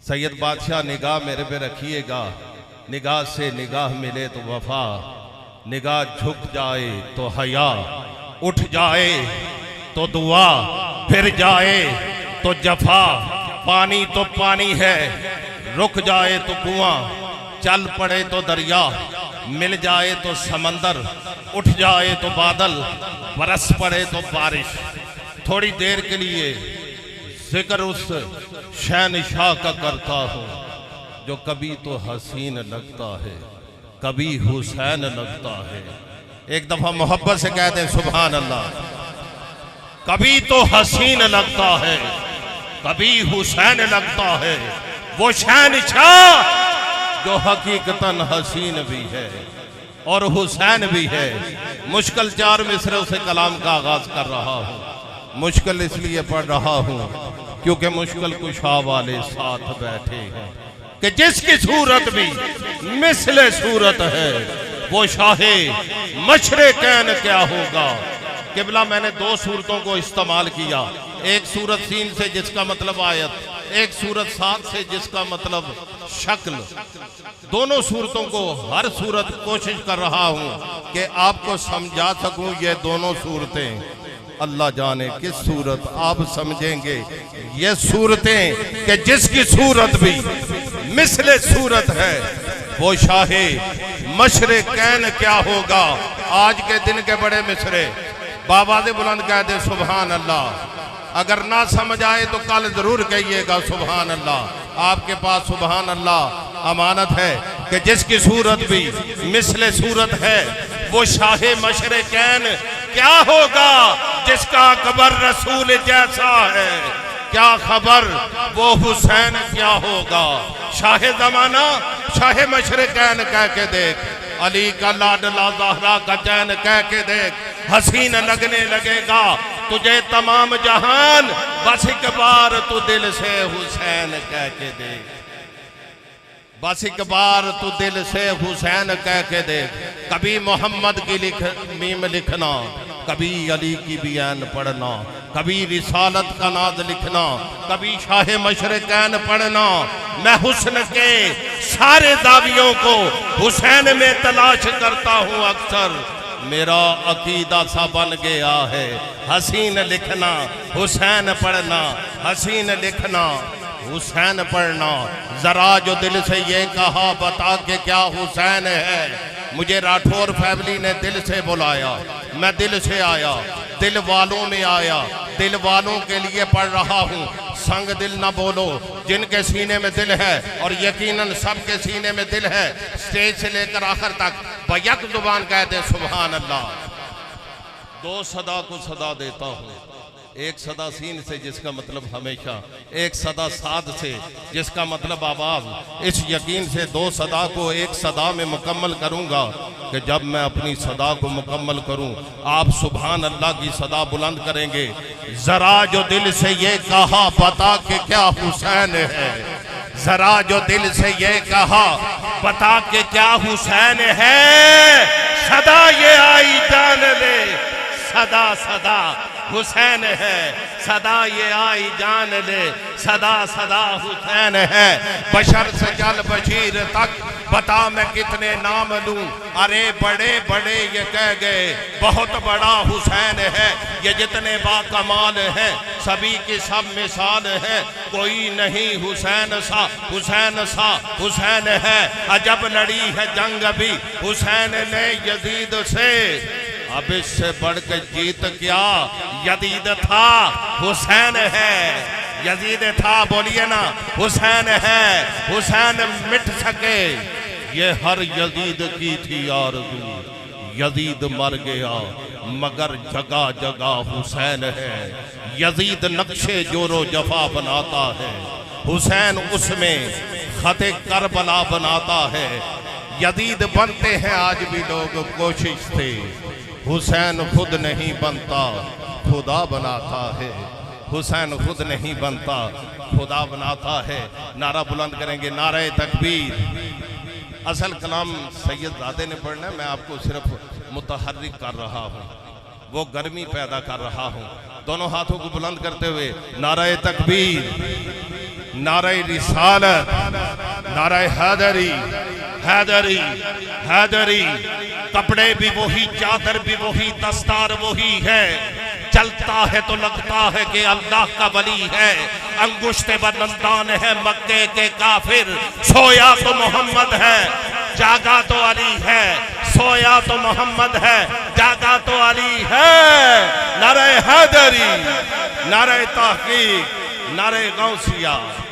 सैयद बादशाह निगाह मेरे पे रखिएगा, निगाह से निगाह मिले तो वफा, निगाह झुक जाए तो हया, उठ जाए तो दुआ, फिर जाए तो जफा। पानी तो पानी है, रुक जाए तो कुआं, चल पड़े तो दरिया, मिल जाए तो समंदर, उठ जाए तो बादल, बरस पड़े तो बारिश। थोड़ी देर के लिए जिक्र उस शहनशाह का करता हूँ जो कभी तो हसीन लगता है, कभी हुसैन लगता है। एक दफा मोहब्बत से कह दें सुभान अल्लाह। कभी तो हसीन लगता है, कभी हुसैन लगता है, वो शहनशाह जो हकीकतन हसीन भी है और हुसैन भी है। मुश्किल 4 मिसरों से कलाम का आगाज कर रहा हूँ। मुश्किल इसलिए पढ़ रहा हूँ क्योंकि मुश्किल कुशा वाले साथ बैठे हैं कि जिसकी सूरत भी मिसले सूरत है वो शाहे मशरिकैन क्या होगा। किबला मैंने 2 सूरतों को इस्तेमाल किया, एक सूरत सीन से जिसका मतलब आयत, एक सूरत सात से जिसका मतलब शक्ल। दोनों सूरतों को हर सूरत कोशिश कर रहा हूं कि आपको समझा सकूं। ये दोनों सूरतें अल्लाह जाने किस सूरत आप समझेंगे ये सूरतें कि जिसकी सूरत भी मिसले सूरत है वो शाहे मशरिकैन क्या होगा। आज के दिन के बड़े मिसरे बाबा दे बुलंद कह दे सुभान अल्लाह। अगर ना समझ आए तो कल जरूर कहिएगा सुभान अल्लाह। आपके पास सुभान अल्लाह अमानत है कि जिसकी सूरत भी मिसले सूरत है वो शाहे मशरिकैन क्या होगा। जिसका अकबर रसूल जैसा है क्या खबर वो हुसैन क्या होगा। शाहे जमाना शाहे मशरिकैन कह के देख, अली का लाडला ज़हरा का चैन कह के देख, हसीन लगने लगेगा तुझे तमाम जहान। बस एक बार तू दिल से हुसैन कह के देख, बस एक बार तू दिल से हुसैन कह के देख। कभी मोहम्मद की मीम लिखना, कभी अली की बियान पढ़ना, कभी रिसालत का नाज लिखना, कभी शाहे मशरिकैन पढ़ना। मैं हुस्न के सारे दावियों को हुसैन में तलाश करता हूँ अक्सर। मेरा अकीदा सा बन गया है हसीन लिखना हुसैन पढ़ना, हसीन लिखना हुसैन पढ़ना। जरा जो दिल से ये कहा बता के क्या हुसैन है। मुझे राठौर फैमिली ने दिल से बुलाया, मैं दिल से आया, दिल वालों में आया, दिल वालों के लिए पढ़ रहा हूँ। संग दिल ना बोलो जिनके सीने में दिल है, और यकीनन सबके सीने में दिल है। स्टेज से लेकर आखिर तक बैक जुबान कहते सुभान अल्लाह। 2 सदा को सदा देता हूँ, एक सदा सीन से जिसका मतलब हमेशा, एक सदा साध से जिसका मतलब आवाज। इस यकीन से 2 सदा को एक सदा में मुकम्मल करूंगा कि जब मैं अपनी सदा को मुकम्मल करूं आप सुभान अल्लाह की सदा बुलंद करेंगे। जरा जो दिल से ये कहा बता के क्या हुसैन है, जरा जो दिल से ये कहा बता के क्या हुसैन है। सदा ये आई जान ले सदा सदा हुसैन है, सदा ये आई जान ले सदा सदा हुसैन है। बशर से जल बशीर तक बता मैं कितने नाम लूं। अरे बड़े बड़े ये कह गए बहुत बड़ा हुसैन है। ये जितने बाकमाल हैं सभी की सब मिसाल है। कोई नहीं हुसैन सा, हुसैन सा हुसैन है। अजब लड़ी है जंग भी हुसैन ने यजीद से। अब इससे बढ़कर जीत क्या, यजीद था हुसैन है। यजीद था बोलिए ना हुसैन है। हुसैन मिट सके ये हर यजीद की थी आरज़ू। यजीद मर गया मगर जगह जगह हुसैन है। यजीद नक्शे जोरो जफा बनाता है, हुसैन उसमें खते करबला बनाता है। यजीद बनते हैं आज भी लोग कोशिश से, हुसैन खुद नहीं बनता खुदा बनाता है। हुसैन खुद नहीं बनता खुदा बनाता है। नारा बुलंद करेंगे नारे तकबीर। असल कलाम सैयदजादे ने पढ़ना है, मैं आपको सिर्फ मुतहर्रिक कर रहा हूँ, वो गर्मी पैदा कर रहा हूँ। दोनों हाथों को बुलंद करते हुए नारे तकबीर नारे रिसालत, नारे हैदरी, हैदरी, हैदरी। कपड़े भी वही, चादर भी वही, दस्तार वही है। चलता है तो लगता है कि अल्लाह का वली है। अंगुश्ते बदंदान है मक्के के काफिर। सोया तो मोहम्मद है, जागा तो अली है। सोया तो मोहम्मद है, जागा तो अली है। नारे हैदरी, नारे तहकीक, नारे गौसिया।